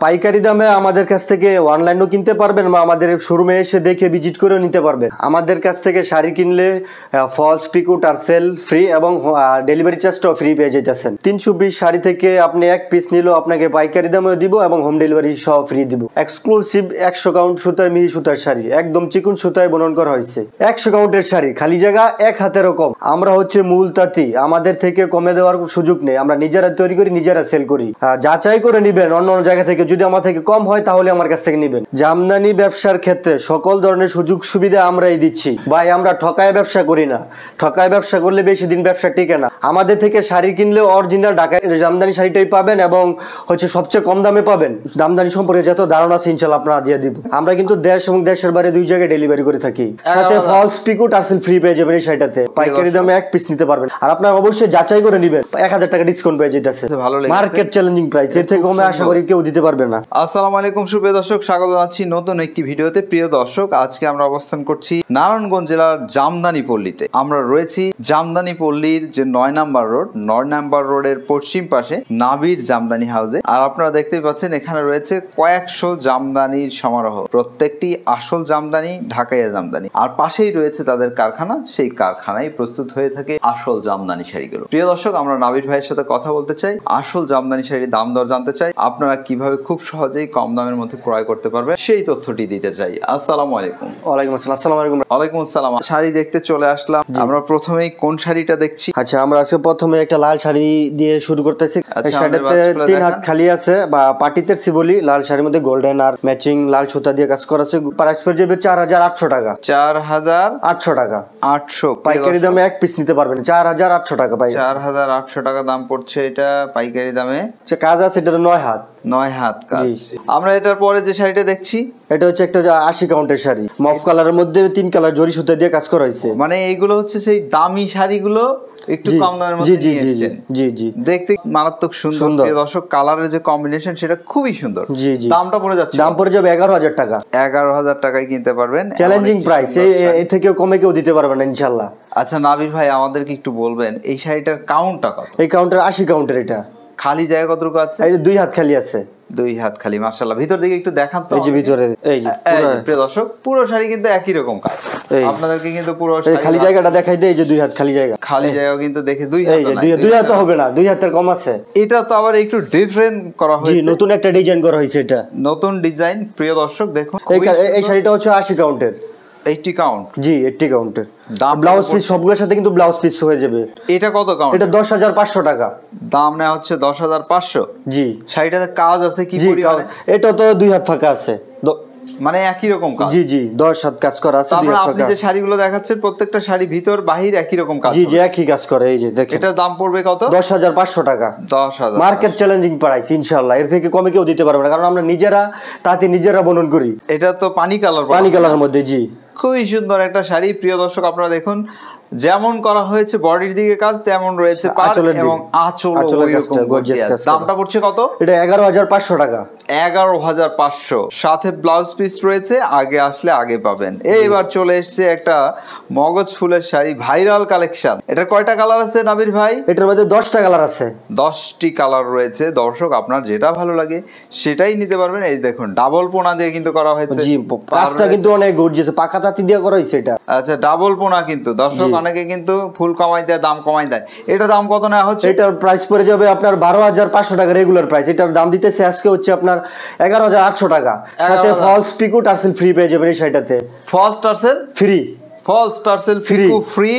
পাইকারি দামে আমাদের কাছ থেকে অনলাইনও কিনতে পারবেন বা আমাদের শোরুমে এসে দেখে ভিজিট করেও নিতে পারবেন। আমাদের কাছ থেকে শাড়ি কিনলে ফলস পিকো টার্সেল ফ্রি এবং ডেলিভারি চার্জটাও ফ্রি পেয়ে যেতেছেন। 320 শাড়ি থেকে আপনি এক পিস নিলেও আপনাকে পাইকারি দামেও দিব এবং হোম ডেলিভারি সহ ফ্রি দিব। এক্সক্লুসিভ 100 কাউন্ট সুতার মিহি সুতার শাড়ি, একদম চিকন সুতায় বুনন করা হয়েছে। 100 কাউন্টের শাড়ি, খালি জায়গা এক হাতেরও কম। আমরা হচ্ছে মূল তাঁতি, আমাদের থেকে কমে দেওয়ার সুযোগ নেই। আমরা নিজেরা তৈরি করি, নিজেরা সেল করি। যাচাই করে নিবেন অন্য অন্য জায়গা থেকে, যদি আমার থেকে কম হয় তাহলে আমার কাছ থেকে নিবেন। জামদানি ব্যবসার ক্ষেত্রে সকল ধরনের সুযোগ সুবিধা আমরাই দিচ্ছি ভাই। আমরা ঠকায় ব্যবসা করি না। ঠকায় ব্যবসা করলে বেশি দিন ব্যবসা টিকে না। আমাদের থেকে শাড়ি কিনলে অরিজিনাল ঢাকায় জামদানি শাড়িটাই পাবেন এবং হচ্ছে সবচেয়ে কম দামে পাবেন। জামদানি সম্পর্কে যত ধারণা আছে ইনশাআল্লাহ আপনারা দিয়ে দিব। আমরা কিন্তু দেশ এবং দেশের বাইরে দুই জায়গায় ডেলিভারি করে থাকি। সাথে ফলস পিকো টার্সেল ফ্রি পেয়ে যাবেন এই শাড়িটাতে। পাইকারি দামে এক পিস নিতে পারবেন। আর আপনারা অবশ্যই যাচাই করে নিবেন। 1000 টাকা ডিসকাউন্ট পেয়ে যেতেছে। মার্কেট চ্যালেঞ্জিং প্রাইস, এর থেকে কমে আশা করি কেউ দিতে পারবে না। আসসালামু আলাইকুম সুপ্রিয় দর্শক, স্বাগত জানাচ্ছি নতুন একটি ভিডিওতে। প্রিয় দর্শক, আজকে আমরা অবস্থান করছি নারায়ণগঞ্জ জেলার জামদানি পল্লীতে। আমরা রয়েছি জামদানি পল্লীর যে 9 নাম্বার রোড, 9 নাম্বার রোডের পশ্চিম পাশে নাবির জামদানি হাউসে। আর আপনারা দেখতেই পাচ্ছেন এখানে রয়েছে কয়েকশো জামদানির সমারোহ। প্রত্যেকটি আসল জামদানি, ঢাকাইয়া জামদানি। আর পাশেই রয়েছে তাদের কারখানা, সেই কারখানায় প্রস্তুত হয়ে থাকে আসল জামদানি শাড়িগুলো। প্রিয় দর্শক, আমরা নাবির ভাইয়ের সাথে কথা বলতে চাই, আসল জামদানি শাড়ির দাম দর জানতে চাই, আপনারা কিভাবে খুব সহজেই কম দামের মধ্যে ক্রয় করতে পারবেন সেই তথ্যটি দিতে চাই। আসসালামু আলাইকুম। ওয়ালাইকুম আসসালাম। আসসালামু আলাইকুম। ওয়ালাইকুম আসসালাম। শাড়ি দেখতে চলে আসলাম। আমরা প্রথমেই কোন শাড়িটা দেখছি? আচ্ছা, আমরা আজকে প্রথমে একটা লাল শাড়ি দিয়ে শুরু করতেছি। এই শাড়িতে 3 হাত খালি আছে বা পাটিতে বলি। লাল শাড়ির মধ্যে গোল্ডেন আর ম্যাচিং লাল সুতা দিয়ে কাজ করা আছে। প্রাইস পড়ে যাবে 4800 টাকা। 4800 টাকা। 800 পাইকারি দামে এক পিস নিতে পারবেন 4800 টাকা। 4800 টাকা দাম পড়ছে এটা পাইকারি দামে। কাজ আছে এটা 9 হাত। 9 হাত কাজ। আমরা এটার পরে যে শাড়িটা দেখছি, এটা হচ্ছে একটা 80 কাউন্টের শাড়ি। মফ কালারের মধ্যে 3 কালার জরি সুতা দিয়ে কাজ করা হয়েছে। মানে এইগুলো হচ্ছে সেই দামি শাড়িগুলো একটু কম দামের মধ্যে নিয়ে এসেছেন। জি জি, দেখতে মারাত্মক সুন্দর। দর্শক, কালারের যে কম্বিনেশন সেটা খুবই সুন্দর। জি জি। দামটা পড়ে যাচ্ছে, দাম পড়ে যাবে 11000 টাকা। 11000 টাকায় কিনতে পারবেন। চ্যালেঞ্জিং প্রাইস, এই থেকেও কমে কেউ দিতে পারবে না ইনশাআল্লাহ। আচ্ছা নাবির ভাই, আমাদেরকে একটু বলবেন এই শাড়িটার কাউন্টটা কত? এই কাউন্টার 80 কাউন্টার। এটা খালি জায়গা কতটুকু আছে? এই 2 হাত খালি আছে। 2 হাত খালি, মাশাআল্লাহ। ভিতর দিকে একটু দেখান তো। এই যে ভিতরে, এই যে প্রিয় দর্শক, পুরো শাড়ি কিন্তু একই রকম কাজ। আপনাদেরকে কিন্তু পুরো খালি জায়গাটা দেখাই দেই। এই যে 2 হাত খালি জায়গা। খালি জায়গা কিন্তু দেখে 2 হাত। এই যে 2 হাত হবে না, 2 হাতের কম আছে। এটা তো আবার একটু ডিফারেন্ট করা হয়েছে। জি, নতুন একটা ডিজাইন করা হয়েছে। এটা নতুন ডিজাইন। প্রিয় দর্শক দেখুন, এই শাড়িটা হচ্ছে 80 কাউন্টের। 80 কাউন্ট? জি, 80 কাউন্টের। ব্লাউজ পিস সবগুলোর সাথে কিন্তু ব্লাউজ পিস হয়ে যাবে। এটা কত কাউন্ট? এটা 10500 টাকা দাম নেওয়া হচ্ছে। 10500। জি। শাড়িটাতে কাজ আছে কি পরিমাণে? এটা তো 2 হাত ফাঁকা আছে, মানে একই রকম কাজ। জি জি, 10 হাত কাজ করা আছে। আপনি যে শাড়িগুলো দেখাচ্ছেন প্রত্যেকটা শাড়ি ভিতর বাহির একই রকম কাজ। জি জি, একই কাজ করে। এই যে দেখেন, এটার দাম পড়বে কত? 10500 টাকা। 10000। মার্কেট চ্যালেঞ্জিং প্রাইস ইনশাআল্লাহ। এর থেকে কমে কেউ দিতে পারবে না, কারণ আমরা নিজেরা তাতে নিজেরা বুনন করি। এটা তো পানি কালার। পানি কালারের মধ্যে। জি, খুবই সুন্দর একটা শাড়ি। প্রিয় দর্শক, আপনারা দেখুন যেমন করা হয়েছে বডির দিকে কাজ, তেমন রয়েছে পাড় এবং আঁচলের কাজটা গর্জিয়াস কাজ। দামটা পড়ছে কত? এটা 11500 টাকা। 11500। সাথে ব্লাউজ পিস রয়েছে, আগে আসলে আগে পাবেন। এইবার চলে এসেছে একটা মগজ ফুলের শাড়ি, ভাইরাল কালেকশন। এটা কয়টা কালার আছে নাবির ভাই? এটার মধ্যে 10টা কালার আছে। 10টি কালার রয়েছে। দর্শক, আপনার যেটা ভালো লাগে সেটাই নিতে পারবেন। এই দেখুন, ডাবল পোনা দিয়ে কিন্তু করা হয়েছে। জি, কাজটা কিন্তু অনেক গর্জিয়াস, পাকা তাঁতি দিয়ে করা হয়েছে এটা। আচ্ছা, ডাবল পোনা কিন্তু। দর্শক, অনেকে কিন্তু ফুল কমাই দেয়, দাম কমাই দেয়। এটা দাম কত নেওয়া হচ্ছে? এটার প্রাইস পড়ে যাবে আপনার 12500 টাকা রেগুলার প্রাইস। এটার দাম দিতেছে আজকে হচ্ছে আপনার 11800 টাকা। সাথে ফলস পিকো টার্সেল ফ্রি পেয়ে যাবেন এই শাড়িটাতে। Falls tassel free? Falls tassel free.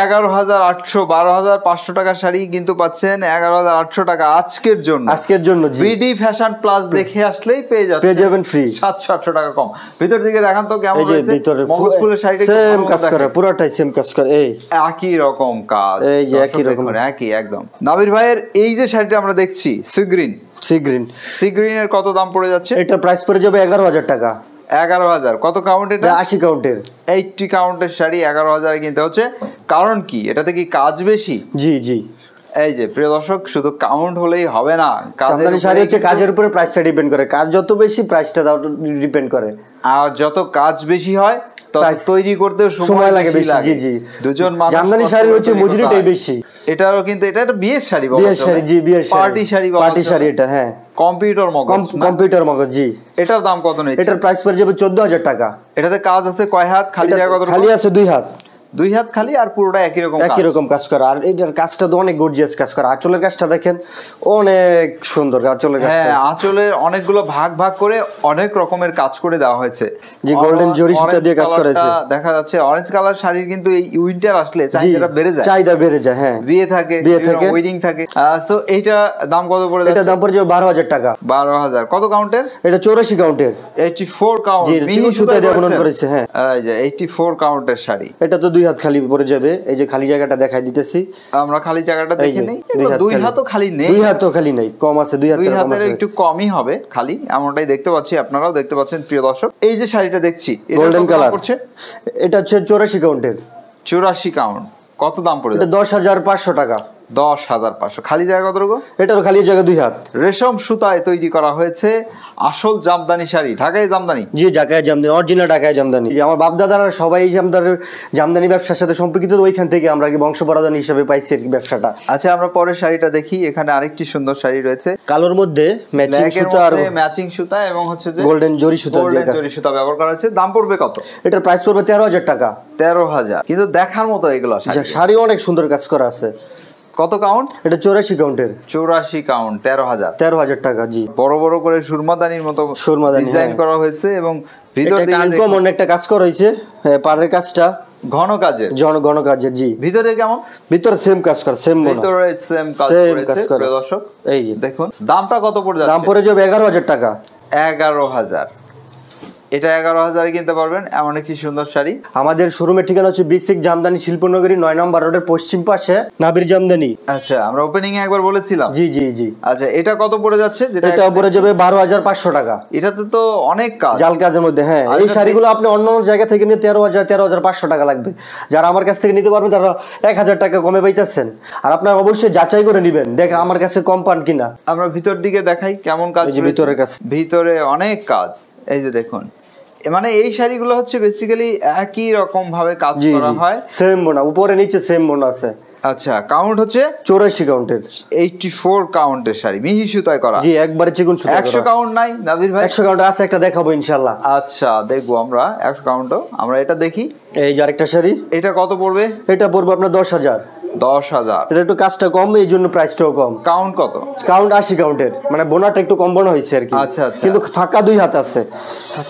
11800, 12500 টাকার শাড়ি কিন্তু পাচ্ছেন 11800 টাকা আজকের জন্য। আজকের জন্য বিডি ফ্যাশন প্লাস দেখে আসলেই পেয়ে যাবেন ফ্রি। 700-800 টাকা কম। ভিতর দিকে দেখান তো কেমন হয়েছে। মগজ ফুলের শাড়িটা সেম কাজ করে, পুরোটাই সেম কাজ করে। এই একই রকম কাজ। এই যে একই রকম, একই একদম। নাবির ভাইয়ের এই যে শাড়িটা আমরা দেখছি, সিগ্রিনের কত দাম পড়ে যাচ্ছে? এটা প্রাইস পড়ে যাবে 11000 টাকা। 11000। কত কাউন্ট এটা? 80 কাউন্টের। 80 কাউন্টের শাড়ি 11000 কিনতে হচ্ছে। কারণ কি? এটাতে কি কাজ বেশি? জি জি। এই যে প্রিয় দর্শক, শুধু কাউন্ট হলেই হবে না। জামদানি শাড়ি হচ্ছে কাজের উপরে প্রাইসটা ডিপেন্ড করে। কাজ যত বেশি, প্রাইসটা ডিপেন্ড করে। আর যত কাজ বেশি হয় তৈরি করতে সময় লাগে বেশি। জি জি। দুজন মানুষ। জামদানি শাড়ি হচ্ছে মজুরিটাই বেশি। এটারও কিন্তু এটা একটা বিয়ের শাড়ি বলা বিয়ের শাড়ি, জি বিয়ের শাড়ি, পার্টি শাড়ি বলা পার্টি চলে। শাড়ি এটা, হ্যাঁ কম্পিউটার মগজ না? কম্পিউটার মগজ, জি। এটার দাম কত নিচ্ছে? এটার প্রাইস পড়ে যাবে 14,000 টাকা। এটাতে কাজ আছে কয় হাত, খালি জায়গা কত? খালি আছে 2 হাত, 2 হাত খালি, আর পুরোটা একই রকম একই রকম কাজ করা। আর এটার কাজটা তো অনেক গর্জিয়াস কাজ করা। আঁচলের কাজটা দেখেন, অনেক সুন্দর আঁচলের কাজটা। হ্যাঁ, আঁচলের অনেকগুলো ভাগ ভাগ করে অনেক রকমের কাজ করে দেওয়া হয়েছে। যে গোল্ডেন জরি সুতা দিয়ে কাজ করা হয়েছে। দেখা যাচ্ছে অরেঞ্জ কালার শাড়ির কিন্তু এই উইন্টার আসলে চাহিদাটা বেড়ে যায়, চাহিদা বেড়ে যায়, হ্যাঁ। বিয়ে থাকে, ওয়েডিং থাকে। তো এইটা দাম কত পড়ে যাচ্ছে? এটা দাম পড়ে যাবে 12,000 টাকা। 12,000। কত কাউন্টের? এটা 84 কাউন্টের, 84 কাউন্ট। জি চিকন সুতা দিয়ে বুনন করেছে, হ্যাঁ। এই যে 84 কাউন্টের শাড়ি। এটা তো 2 হাত খালি পড়ে যাবে। এই যে খালি জায়গাটা দেখাই দিতেছি, আমরা খালি জায়গাটা দেখে নেই। 2 হাতও খালি নেই, 2 হাতও খালি নেই, কম আছে, 2 হাতের কম আছে, একটু কমই হবে খালি, এমনটাই দেখতে পাচ্ছি। আপনারাও দেখতে পাচ্ছেন প্রিয় দর্শক। এই যে শাড়িটা দেখছি, গোল্ডেন কালার, এটা হচ্ছে 84 কাউন্টের। 84 কাউন্ট। কত দাম পড়ে? এটা 10,500 টাকা। 10,500। খালি জায়গা কতটুকু? এটারও খালি জায়গা 2 হাত। রেশম সুতায় তৈরি করা হয়েছে আসল জামদানি শাড়ি, ঢাকায় জামদানি। জি ঢাকায় জামদানি, অরিজিনাল ঢাকায় জামদানি। আমার বাপ দাদারা সবাই জামদানি ব্যবসার সাথে সম্পর্কিত, ওইখান থেকে আমরা বংশ পরাধন হিসেবে পাইছি আর কি ব্যবসাটা। আচ্ছা, আমরা পরের শাড়িটা দেখি। এখানে আরেকটি সুন্দর শাড়ি রয়েছে, কালোর মধ্যে ম্যাচিং সুতা আর ম্যাচিং সুতা এবং হচ্ছে যে গোল্ডেন জরি সুতা দিয়ে কাজ। জরি সুতা ব্যবহার করা হয়েছে। দাম পড়বে কত? এটার প্রাইস পড়বে 13,000 টাকা। 13,000। কিন্তু দেখার মতো এগুলো শাড়ি, অনেক সুন্দর কাজ করা আছে। কত কাউন্ট? এটা 84 কাউন্টের। 84 কাউন্ট, 13,000 টাকা, জি। বড় বড় করে সুরমাদানির মতো ডিজাইন করা হয়েছে এবং ভিতর দিকে আনকমন একটা কাজ করা হয়েছে, পাড়ের কাজটা ঘন কাজের, ঘন কাজের, জি। ভিতরে কেমন? ভিতরে সেম কাজ করা, সেম ভিতরে সেম কাজ করেছে প্রিয় দর্শক। এই যে দেখুন, দামটা কত পড়ে যাচ্ছে? দাম পড়ে যাবে 11,000 টাকা। 11,000। এটা 11,000 কিনতে পারবেন এমন একটি সুন্দর শাড়ি। আমাদের শোরুমের ঠিকানা হচ্ছে বিসিক জামদানি শিল্পনগরী 9 নম্বর রোডের পশ্চিম পাশে, নাবির জামদানি। আচ্ছা, আমরা ওপেনিং এ একবার বলেছিলাম। জি জি জি। আচ্ছা, এটা কত পড়ে যাচ্ছে? এটা পড়ে যাবে 12,500 টাকা। এটাতে তো অনেক কাজ, জাল কাজের মধ্যে, হ্যাঁ। এই শাড়িগুলো আপনি অন্য অন্য জায়গা থেকে নিয়ে 13,500 টাকা লাগবে। যারা আমার কাছ থেকে নিতে পারবেন তারা 1,000 টাকা কমে পাইতেছেন। আর আপনারা অবশ্যই যাচাই করে নেবেন, দেখ আমার কাছে কম পান কিনা। আমরা ভিতর দিকে দেখাই কেমন কাজ। ভিতরের কাজ, ভিতরে অনেক কাজ। এই যে দেখুন, মানে এই শাড়িগুলো হচ্ছে বেসিক্যালি একই রকম ভাবে কাজ করা হয়, সেম বোনা, উপরে নিচে সেম বোনা আছে। আচ্ছা, কাউন্ট হচ্ছে 84 কাউন্টের, 84 কাউন্টের শাড়ি, মিহি সুতায় করা। জি, একবারে চিকন সুতা। 100 কাউন্ট নাই নাবির ভাই? 100 কাউন্ট আছে, একটা দেখাবো ইনশাআল্লাহ। আচ্ছা, দেখবো আমরা 100 কাউন্টও। আমরা এটা দেখি। এই যে আরেকটা শাড়ি, এটা কত পড়বে? এটা পড়বে আপনার 10,000। 10,000। এটা একটু কাজটা কম, এই জন্য প্রাইসটাও কম। কাউন্ট কত? কাউন্ট 80 কাউন্টের, মানে বোনাটা একটু কম বোনা হয়েছে আর কি। আচ্ছা আচ্ছা। কিন্তু ফাঁকা 2 হাত আছে,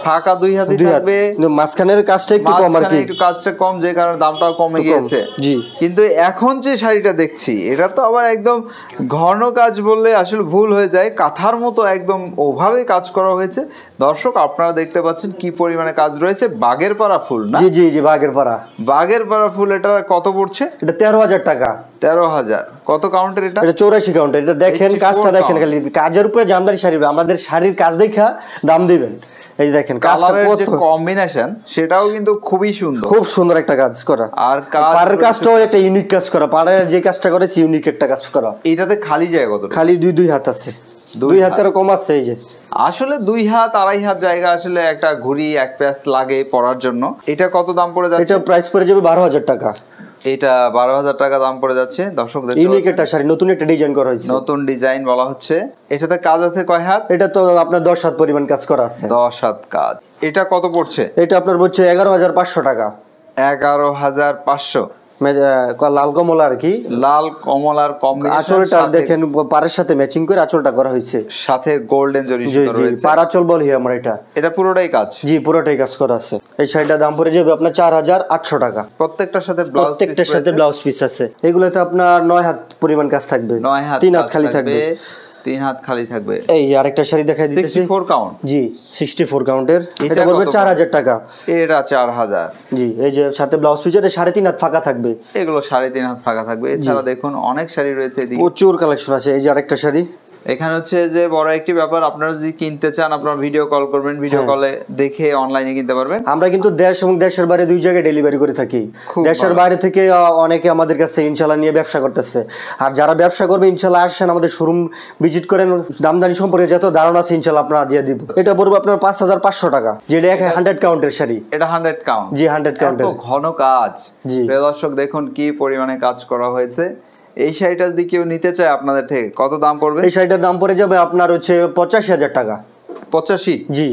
ফাঁকা 2 হাতই থাকবে, কিন্তু মাঝখানের কাজটা একটু কম আর কি, একটু কাজটা কম, যে কারণে দামটাও কমে গিয়েছে। জি। কিন্তু এখন যে শাড়িটা দেখছি, এটা তো আবার একদম ঘন কাজ বললে আসলে ভুল হয়ে যায়, কাঁথার মতো একদম ওভাবে কাজ করা হয়েছে। দর্শক, আপনারা দেখতে পাচ্ছেন কি পরিমাণে কাজ রয়েছে। বাগের পাড়া ফুল না? জি জি জি, বাগের পাড়া। বাগের পাড়া ফুল। এটা কত পড়ছে? এটা 13,000 টাকা। 13,000। কত কাউন্টের এটা? এটা 84 কাউন্টের। এটা দেখেন, কাজটা দেখেন, খালি কাজের উপরে জামদানি শাড়ি, আমাদের শাড়ির কাজ দেখা দাম দিবেন। এই যে দেখেন কাজটা, কত কম্বিনেশন, সেটাও কিন্তু খুবই সুন্দর, খুব সুন্দর একটা কাজ করা। আর পাড়ের কাজটাও একটা ইউনিক কাজ করা, পাড়ের যে কাজটা করেছে ইউনিক একটা কাজ করা। এটাতে খালি জায়গা কত? খালি 2 হাত আছে, 2 হাতের কম আছে। এই যে আসলে 2 হাত 2.5 হাত জায়গা আসলে একটা ঘড়ি এক প্যাচ লাগে পরার জন্য। এটা কত দাম পড়ে যাচ্ছে? এটা প্রাইস পড়ে যাবে 12,000 টাকা। এটা 12,000 টাকা দাম পড়ে যাচ্ছে। দর্শক, ইউনিক একটা শাড়ি, নতুন একটা ডিজাইন করা হয়েছে, নতুন ডিজাইন বলা হচ্ছে। এটাতে কাজ আছে কয় হাত? এটা তো আপনার 10 হাত পরিমাণ কাজ করা আছে। 10 হাত কাজ। এটা কত পড়ছে? এটা আপনার বলছে 11,500 টাকা। 11,500। লাল কমলা আর কি, লাল কমলার কম্বিনেশন। আঁচলটা দেখেন, পাড়ের সাথে ম্যাচিং করে আঁচলটা করা হয়েছে, সাথে গোল্ডেন জরি সুতা রয়েছে। পাড় আঁচল বলি আমরা এটা। এটা পুরোটাই কাজ? জি, পুরোটাই কাজ করা আছে। এই শাড়িটার দাম পড়ে যাবে আপনার 4,800 টাকা। প্রত্যেকটার সাথে ব্লাউজ পিস আছে। এগুলোতে আপনার 9 হাত পরিমাণ কাজ থাকবে, 9 হাত, 3 হাত খালি থাকবে, 3 হাত খালি থাকবে। এই যে আরেকটা শাড়ি দেখাই দিতেছি, 64 কাউন্ট। জি, 64 কাউন্টের। এটা পড়বে 4,000 টাকা। এটা 4,000। জি, এই যে সাথে ব্লাউজ পিস, এটা 3.5 হাত ফাঁকা থাকবে। এগুলো 3.5 হাত ফাঁকা থাকবে। এছাড়া দেখুন অনেক শাড়ি রয়েছে এদিকে, প্রচুর কালেকশন আছে। এই যে আরেকটা শাড়ি, এখানে হচ্ছে যে বড় একটি ব্যাপার, আপনারা যদি কিনতে চান আপনারা ভিডিও কল করবেন, ভিডিও কলে দেখে অনলাইনে কিনতে পারবেন। আমরা কিন্তু দেশ এবং দেশের বাইরে 2 জায়গায় ডেলিভারি করে থাকি। দেশের বাইরে থেকে অনেকে আমাদের কাছে ইনশাআল্লাহ নিয়ে ব্যবসা করতেছে। আর যারা ব্যবসা করবে ইনশাআল্লাহ আসেন, আমাদের শোরুম ভিজিট করেন, দামদানি সম্পর্কে যত ধারণা আছে ইনশাআল্লাহ আপনারা দিয়ে দিব। এটা পড়বে আপনার 5,500 টাকা, যেটা 100 কাউন্টের শাড়ি। এটা 100 কাউন্ট? জি, 100 কাউন্টের। এত ঘন কাজ। জি, প্রিয় দর্শক, দেখুন কি পরিমাণে কাজ করা হয়েছে এই শাড়িটা যদি কেউ নিতে চায় আপনাদের থেকে কত দাম পড়বে? এই শাড়িটার দাম পড়ে যাবে আপনার হচ্ছে 85,000 টাকা। 85? জি।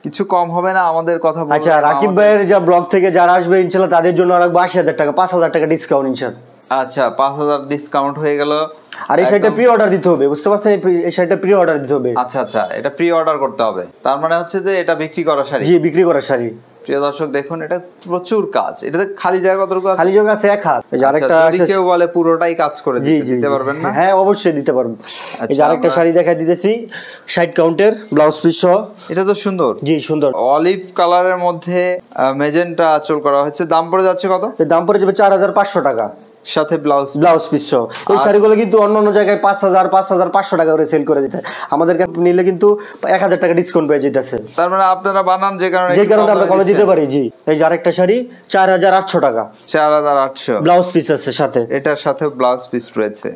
কিছু কম হবে না আমাদের কথা বলবো? আচ্ছা, রাকিব ভাইয়ের যা ব্লগ থেকে যারা আসবে ইনশাল্লাহ তাদের জন্য রাখবো 80,000 টাকা, 5,000 টাকা ডিসকাউন্ট ইনশাল্লাহ। আচ্ছা, 5,000 ডিসকাউন্ট হয়ে গেল। আর এই শাড়িটা প্রি অর্ডার দিতে হবে, বুঝতে পারছেন? এই শাড়িটা প্রি অর্ডার দিতে হবে। আচ্ছা আচ্ছা, এটা প্রি অর্ডার করতে হবে, তার মানে হচ্ছে যে এটা বিক্রি করা শাড়ি। জি, বিক্রি করা শাড়ি। প্রিয় দর্শক দেখুন, এটা প্রচুর কাজ। এটাতে খালি জায়গা কতটুকু আছে? খালি জায়গা আছে 1 হাত। এই যে আরেকটা যদি কেউ বলে পুরোটাই কাজ করে দিতে পারবেন না? হ্যাঁ, অবশ্যই দিতে পারবো। এই যে আরেকটা শাড়ি দেখাই দিতেছি 60 কাউন্টের ব্লাউজ পিস সহ। এটা তো সুন্দর। জি, সুন্দর। অলিভ কালারের মধ্যে মেজেন্টা আঁচল করা হয়েছে। দাম পড়ে যাচ্ছে কত? এর দাম পড়ে যাবে 4,500 টাকা, সাথে ব্লাউজ পিস সহ। এই শাড়িগুলো কিন্তু অন্য জায়গায় 5,500 টাকা করে সেল করে দিতে, আমাদের কাছে নিলে কিন্তু 1,000 টাকা ডিসকাউন্ট পেয়ে যেতেছে। তার মানে আপনারা বানান যে কারণে আমরা কমে দিতে পারি। জি। এই যে আরেকটা শাড়ি 4,800 টাকা, 4,800 ব্লাউজ পিস আছে সাথে। এটার সাথে ব্লাউজ পিস রয়েছে।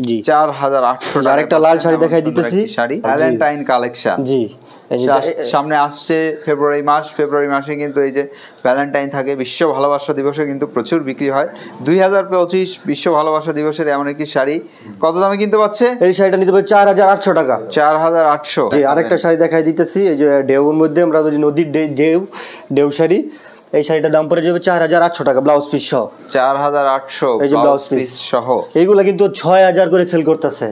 জি, 4,800 টাকা। আরেকটা লাল শাড়ি দেখাই দিতেছি, শাড়ি ভ্যালেন্টাইন কালেকশন। জি। সামনে আসছে ফেব্রুয়ারি মাসে কিন্তু এই যে ভ্যালেন্টাইন থাকে, বিশ্ব ভালোবাসা দিবসে কিন্তু প্রচুর বিক্রি হয়। 2025 বিশ্ব ভালোবাসা দিবসের এমন একটি শাড়ি কত দামে কিনতে পাচ্ছে? এই শাড়িটা নিতে পারবে 4,800 টাকা। 4,800। জি, আরেকটা শাড়ি দেখাই দিতেছি, এই যে ঢেউর মধ্যে আমরা নদীর ঢেউ শাড়ি। এই শাড়িটার দাম পড়ে যাবে 4,800 টাকা, ব্লাউজ পিস সহ। 4,800 এই যে ব্লাউজ পিস সহ। এইগুলা কিন্তু 6,000 করে সেল করতেছে,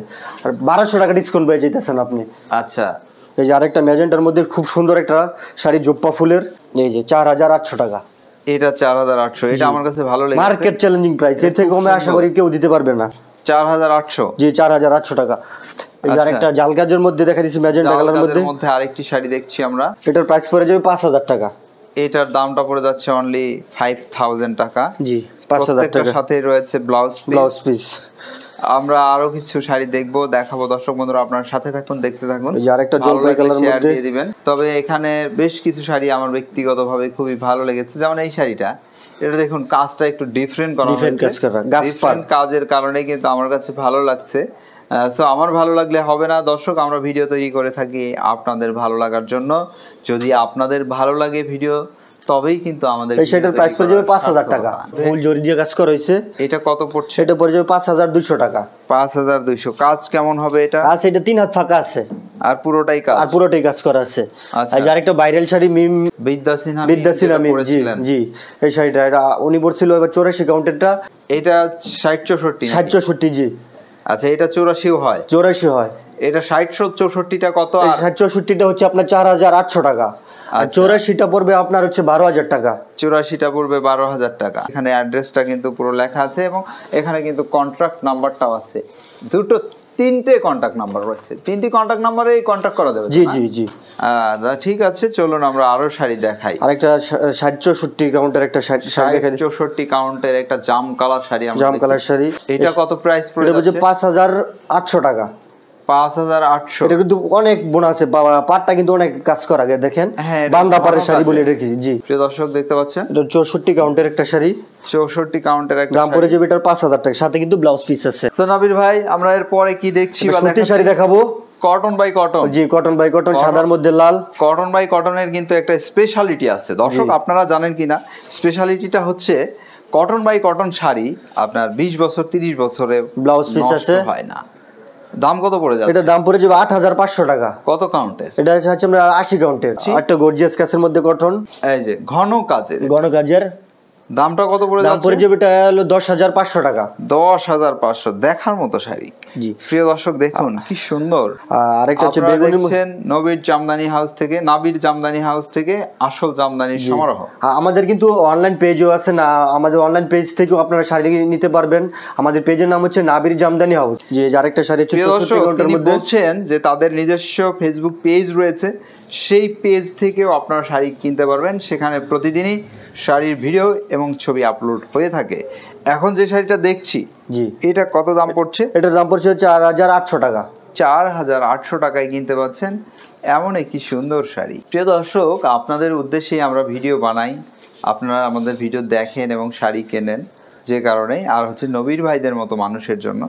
আর 1,200 টাকা ডিসকাউন্ট পেয়ে যেতেছেন আপনি। আচ্ছা, এই যে আরেকটা ম্যাজেন্টার মধ্যে খুব সুন্দর একটা শাড়ি জোপ্পা ফুলের, এই যে 4,800 টাকা। এটা 4,800। এটা আমার কাছে ভালো লেগেছে। মার্কেট চ্যালেঞ্জিং প্রাইস, এর থেকে কমে আশা করি কেউ দিতে পারবে না। 4,800। জি, 4,800 টাকা। এই যে আরেকটা জাল কাজের মধ্যে দেখা দিচ্ছি, ম্যাজেন্টা কালার মধ্যে আরেকটি শাড়ি দেখছি আমরা। এটার প্রাইস পড়ে যাবে 5,000 টাকা। এটার দামটা পড়ে যাচ্ছে অনলি 5,000 টাকা। জি, 5,000 টাকা। সাথে রয়েছে ব্লাউজ পিস। আমরা আরো কিছু শাড়ি দেখাবো দর্শক বন্ধুরা, আপনার সাথে থাকুন, দেখতে থাকুন। এই যে আরেকটা জলপাই কালার মধ্যে দিয়ে দিবেন। তবে এখানে বেশ কিছু শাড়ি আমার ব্যক্তিগতভাবে খুবই ভালো লেগেছে, যেমন এই শাড়িটা। এটা দেখুন, কাজটা একটু ডিফারেন্ট করা হয়েছে। ডিফারেন্ট কাজের কারণে কিন্তু আমার কাছে ভালো লাগছে। সো আমার ভালো লাগলে হবে না দর্শক, আমরা ভিডিও তৈরি করে থাকি আপনাদের ভালো লাগার জন্য। যদি আপনাদের ভালো লাগে ভিডিও, তবেই কিন্তু আমাদের এই শাড়িটার প্রাইস পড়ে যাবে 5,000 টাকা। ফুল জরি দিয়ে কাজ করা হয়েছে। এটা কত পড়ছে? এটা পড়ে যাবে 5,200 টাকা। 5,200। কাজ কেমন হবে এটা? কাজ এটা 3 হাত ফাঁকা আছে, আর পুরোটাই কাজ করা আছে। আচ্ছা, আর আরেকটা ভাইরাল শাড়ি মিম বিদ্যা সিনহা মিম। জি জি, এই শাড়িটা এটা উনি পড়ছিল এবার 84 কাউন্টেরটা। এটা 60-64। জি। আচ্ছা, এটা 84 হয়? 84 হয়। এটা 60-64টা কত? 60-64টা হচ্ছে আপনার 4,800 টাকা, আর 84টা পড়বে আপনার হচ্ছে 12,000 টাকা। 84টা পড়বে 12,000 টাকা। এখানে অ্যাড্রেসটা কিন্তু পুরো লেখা আছে, এবং এখানে কিন্তু কন্ট্রাক্ট নাম্বারটাও আছে। 3টে কন্ট্যাক্ট নাম্বার রয়েছে, 3টি কন্ট্যাক্ট নাম্বারে কন্ট্যাক্ট করা যাবে। জি জি জি। ঠিক আছে, চলুন আমরা আরো শাড়ি দেখাই। আরেকটা 60-64 কাউন্টের একটা শাড়ি দেখাই। 64 কাউন্টের একটা জাম কালার শাড়ি। জাম কালার শাড়ি। এটা কত প্রাইস পড়ে যাচ্ছে? 5,800 টাকা। 5,800। এটা কিন্তু অনেক বোনা আছে বাবা, পাটটা কিন্তু অনেক কাজ করা আগে দেখেন, বান্দা পাড়ের শাড়ি বলে রেখেছি। জি, প্রিয় দর্শক দেখতে পাচ্ছেন, এটা 64 কাউন্টের একটা শাড়ি। 64 কাউন্টের একটা দাম পড়ে যাবে এটার 5,000 টাকা, সাথে কিন্তু ব্লাউজ পিস আছে। সোনাবির ভাই, আমরা এর পরে কি দেখছি বা সুতি শাড়ি দেখাবো। Cotton by cotton. জি, কটন বাই কটন, সাদার মধ্যে লাল। কটন বাই কটনের কিন্তু একটা স্পেশালিটি আছে দর্শক, আপনারা জানেন কিনা? স্পেশালিটিটা হচ্ছে কটন বাই কটন শাড়ি আপনার 20 বছর 30 বছরে ব্লাউজ পিস আছে, হয় না। দাম কত পড়ে যাচ্ছে? এটা দাম পড়ে যাবে 8,500 টাকা। কত কাউন্টের? এটা হচ্ছে আমরা 80 কাউন্টের, একটা গর্জিয়াস কাজের মধ্যে কটন। এই যে ঘন কাজের দামটা কত পড়ে যাচ্ছে? দাম পড়ে যাবে এটা হলো 10,500 টাকা। 10,500। দেখার মতো শাড়ি। জি, প্রিয় দর্শক দেখুন কি সুন্দর। আরেকটা হচ্ছে বেগুনি, নবীর জামদানি হাউস থেকে, নাবির জামদানি হাউস থেকে আসল জামদানির সমারোহ। আমাদের কিন্তু অনলাইন পেজও আছে না, আমাদের অনলাইন পেজ থেকেও আপনারা শাড়ি নিতে পারবেন। আমাদের পেজের নাম হচ্ছে নাবির জামদানি হাউস। যে আরেকটা শাড়ি বলছেন যে তাদের নিজস্ব ফেসবুক পেজ রয়েছে, সেই পেজ থেকেও আপনারা শাড়ি কিনতে পারবেন। সেখানে প্রতিদিনই শাড়ির ভিডিও এবং ছবি আপলোড হয়ে থাকে। এখন যে শাড়িটা দেখছি, জি, এটা কত দাম পড়ছে? এটার দাম পড়ছে 4,800 টাকা। 4,800 টাকায় কিনতে পাচ্ছেন এমন একটি সুন্দর শাড়ি। প্রিয় দর্শক, আপনাদের উদ্দেশ্যেই আমরা ভিডিও বানাই, আপনারা আমাদের ভিডিও দেখেন এবং শাড়ি কেনেন, যে কারণে আর হচ্ছে নবীর ভাইদের মতো মানুষের জন্য,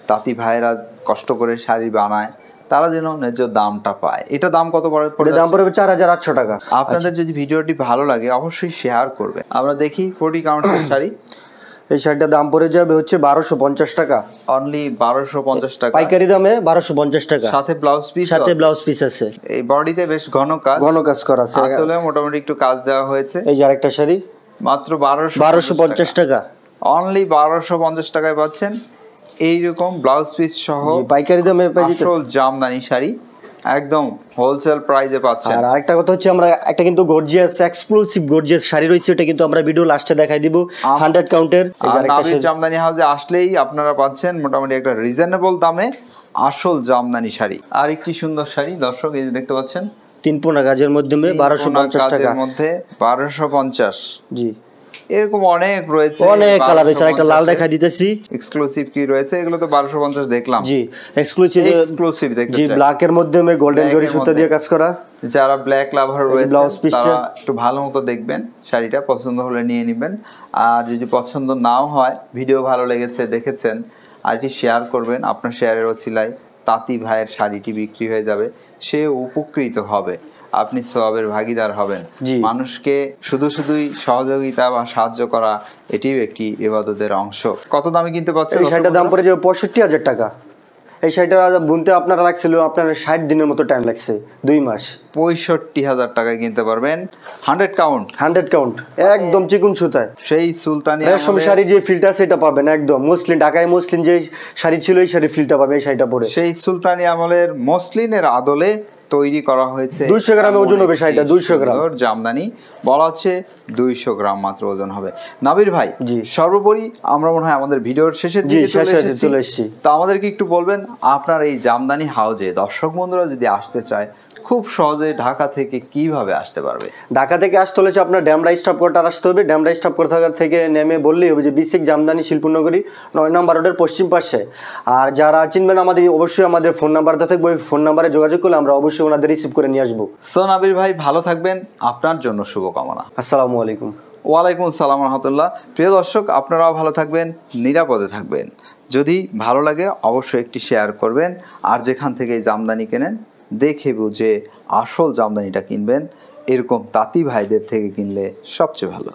তাঁতি ভাইয়েরা কষ্ট করে শাড়ি বানায়, তারা যেন ন্যায্য দামটা পায়। এটা দাম কত পড়ে? দাম পড়বে 4,800 টাকা। আপনাদের যদি ভিডিওটি ভালো লাগে অবশ্যই শেয়ার করবেন। আমরা দেখি 40 কাউন্টের শাড়ি। এই শাড়িটার দাম পড়ে যাবে হচ্ছে 1250 টাকা, অনলি 1250 টাকা, পাইকারি দামে 1250 টাকা, সাথে ব্লাউজ পিস, সাথে ব্লাউজ পিস আছে। এই বডিতে বেশ ঘন কাজ করা আছে, আসলে মোটামুটি একটু কাজ দেওয়া হয়েছে। এই যে আরেকটা শাড়ি মাত্র 1250 টাকা, অনলি 1250 টাকায় পাচ্ছেন এইরকম ব্লাউজ পিস সহ পাইকারি দামে পেয়ে যাচ্ছে আসল জামদানি শাড়ি, একদম হোলসেল প্রাইসে পাচ্ছেন। আর আরেকটা কথা হচ্ছে আমরা একটা কিন্তু গর্জিয়াস এক্সক্লুসিভ গর্জিয়াস শাড়ি রয়েছে, এটা কিন্তু আমরা ভিডিও লাস্টে দেখাই দিব 100 কাউন্টের। আর নাবির জামদানি হাউসে আসলেই আপনারা পাচ্ছেন মোটামুটি একটা রিজনেবল দামে আসল জামদানি শাড়ি। আর একটি সুন্দর শাড়ি দর্শক এই যে দেখতে পাচ্ছেন, 3 গাজের মধ্যে 1250 টাকা, মধ্যে 1250। জি এরকম অনেক রয়েছে, অনেক কালার রয়েছে, একটা লাল দেখাই দিতেছি। এক্সক্লুসিভ কি রয়েছে এগুলো তো 1250 দেখলাম। জি এক্সক্লুসিভ দেখতে জি ব্ল্যাক এর মধ্যে গোল্ডেন জরি সুতা দিয়ে কাজ করা। যারা ব্ল্যাক লাভার রয়েছে ব্লাউজ পিসটা তারা একটু ভালো মতো দেখবেন, শাড়িটা পছন্দ হলে নিয়ে নেবেন। আর যদি পছন্দ নাও হয়, ভিডিও ভালো লেগেছে দেখেছেন, আর এটি শেয়ার করবেন, আপনার শেয়ারের ওছিলায় তাঁতি ভাইয়ের শাড়িটি বিক্রি হয়ে যাবে, সে উপকৃত হবে, আপনি সওয়াবের ভাগীদার হবেন। মানুষকে শুধুই সহযোগিতা বা সাহায্য করা এটিও একটি ইবাদতের অংশ। কত দামে কিনতে পাচ্ছেন? এই শাড়িটার দাম পড়ে যাবে 65,000 টাকা। এই শাড়িটা বুনতে আপনারা লাগছিল আপনার 60 দিনের মতো টাইম লাগছে, 2 মাস। 65,000 টাকায় কিনতে পারবেন 100 কাউন্ট একদম চিকন সুতায় সেই সুলতানি রেশম শাড়ি যে ফিলটা সেটা পাবেন, একদম মসলিন, ঢাকায় মসলিন যে শাড়ি ছিল এই শাড়ি ফিলটা পাবেন এই শাড়িটা পরে। সেই সুলতানি আমলের মসলিনের আদলে তৈরি করা হয়েছে। 200 গ্রামে ওজন হবে শাড়িটা, 200 গ্রাম জামদানি বলা হচ্ছে, 200 গ্রাম মাত্র ওজন হবে। নাবির ভাই, সর্বোপরি আমরা মনে হয় আমাদের ভিডিওর শেষের দিকে চলে এসেছি, তো আমাদেরকে একটু বলবেন আপনার এই জামদানি হাউজে দর্শক বন্ধুরা যদি আসতে চায় খুব সহজে ঢাকা থেকে কিভাবে আসতে পারবে? ঢাকা থেকে আসতে হলে আপনার ড্যামরা স্টপ কোয়ার্টার আসতে হবে। ড্যামরা স্টপ কোয়ার্টার থেকে নেমে বললেই হবে যে বিসিক জামদানি শিল্পনগরী 9 নম্বর রোডের পশ্চিম পাশে। আর যারা চিনবেন আমাদের অবশ্যই আমাদের ফোন নাম্বার থাকবে, ওই ফোন নাম্বারে যোগাযোগ করলে আমরা অবশ্যই ওনাদের রিসিভ করে নিয়ে আসবো। সো নাবির ভাই ভালো থাকবেন, আপনার জন্য শুভকামনা। আসসালামু আলাইকুম। ওয়ালাইকুম আসসালাম রহমতুল্লাহ। প্রিয় দর্শক, আপনারাও ভালো থাকবেন, নিরাপদে থাকবেন। যদি ভালো লাগে অবশ্যই একটি শেয়ার করবেন, আর যেখান থেকে জামদানি কেনেন দেখে বুঝে আসল জামদানিটা কিনবেন, এরকম তাঁতি ভাইদের থেকে কিনলে সবচেয়ে ভালো।